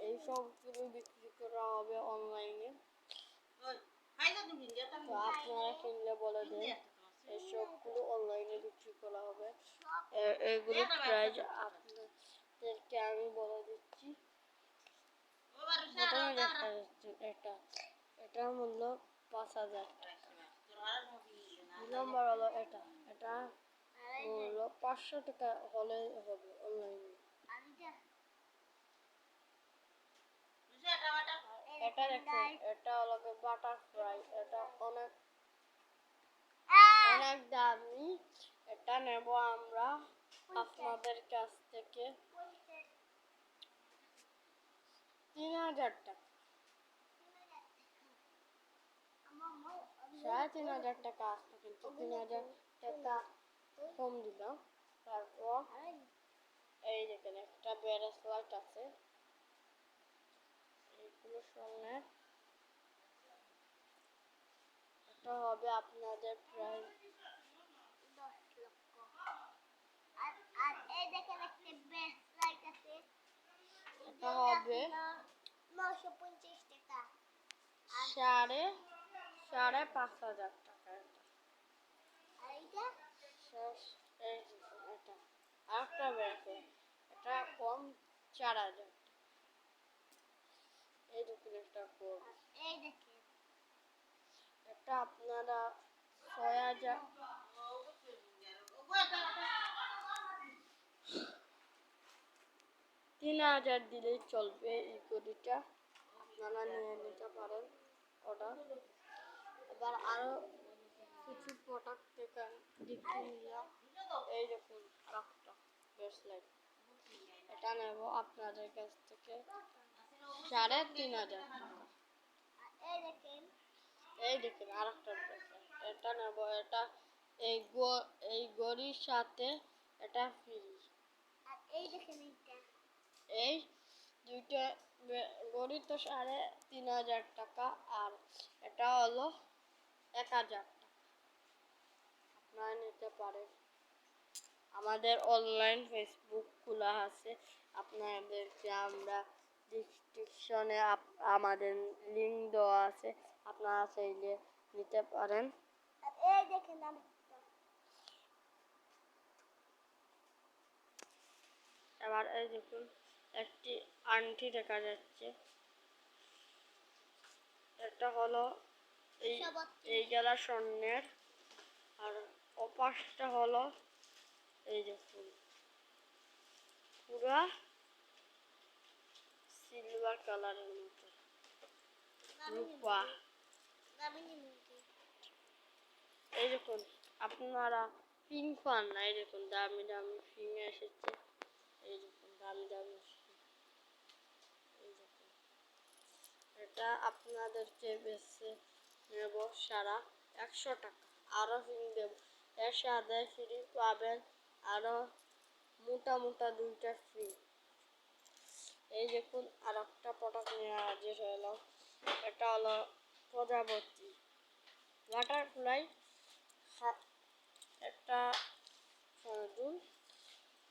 এই সবগুলো বিক্রি করা হবে অনলাইনে। তো আপনারা কিনলে বলে দেন, এই সবগুলো অনলাইনে বিক্রি করা হবে। এগুলো প্রাইস আপনাদেরকে আমি বলে দিচ্ছি। এটার মূল্য 5,000 টাকা। 2 নম্বর হলো এটা মূল্য 500 টাকা হলে হবে অনলাইনে। এটা দেখুন, এটা হলো বাটারফ্লাই, এটা অনেক দামি। এটা নেব আমরা আপনাদের কাছ থেকে 3,000 টাকা। 3,500 টাকা আসতো, কিন্তু 3,000 টাকা কম দিলাম। তারপর এই দেখেন একটা ব্রেসলেট আছে, এইগুলো স্বর্ণের। এটা হবে আপনাদের প্রায় 10 লক্ষ। আর এই দেখেন একটা ব্রেসলেট আছে, এটা হবে 950 টাকা। 5,500 টাকা। আর এইটা এটা আরেকটা ব্রেসলেট, এটা কম 4,000। এই দেখুন একটা কোড, এই দেখেন এটা আপনারা 6,000 3,000 দিলেই চলবে। এই কোডটা আপনারা নিয়ে নিতে পারেন অর্ডার। এবার আরো কিছু প্রোডাক্ট দেখে নিলাম। এই দেখুন আরেকটা ব্রেসলেট, এটা নেব আপনাদের কাছ থেকে 3,500 টাকা। এই দেখেন আরেকটা ব্রেসলেট, এটা নেব। এটা এই ঘড়ির সাথে এটা ফ্রি। আর এই দেখেন এই দুইটা ঘড়ি তো 3,500 টাকা, আর এটা হলো 1,000 টাকা। আপনারা নিতে পারেন। আমাদের অনলাইন ফেসবুক খোলা আছে, আপনাদেরকে আমরা ডিসক্রিপশনে আমাদের লিংক দেওয়া আছে, আপনারা চাইলে নিতে পারেন। এই দেখেন এবার এই দেখুন একটি আংটি দেখা যাচ্ছে। এটা হলো এই গেলা স্বর্ণের, আর অপাশটা হলো এই দেখুন পুরা সিলভার কালারের মতো রূপা। এই দেখুন আপনারা পিঙ্ক পান না, এই দেখুন দামি দামি পিঙ্ক এসেছে। এই দেখুন দামি দামি, এই দেখুন এটা আপনাদেরকে বেশি নেব 100 টাকা। আরো পিঙ্ক দেব, এর সাথে ফ্রি পাবেন আরো মোটা দুইটা ফ্রি। এই দেখুন আর একটা প্রোডাক্ট নিয়ে হাজির হলাম। এটা হলো প্রজাপতি বাটারফ্লাই। একটা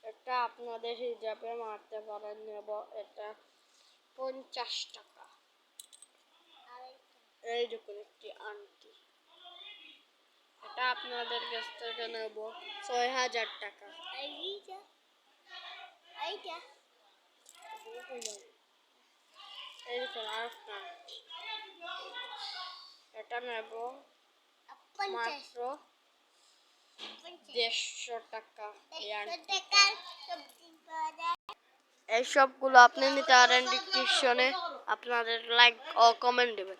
এটা আপনাদের হিসাবে মারতে পারেন। নেব এটা 50 টাকা। এই দেখুন একটি আংটি, এটা আপনাদের কাছ থেকে নেব 6,000 টাকা। এই দেখুন আরেকটা আংটি, এটা নেব মাত্র 150 টাকা। এই সবগুলো আপনি নিতে পারেন ডিসক্রিপশনে। আপনাদের লাইক ও কমেন্ট দেবেন।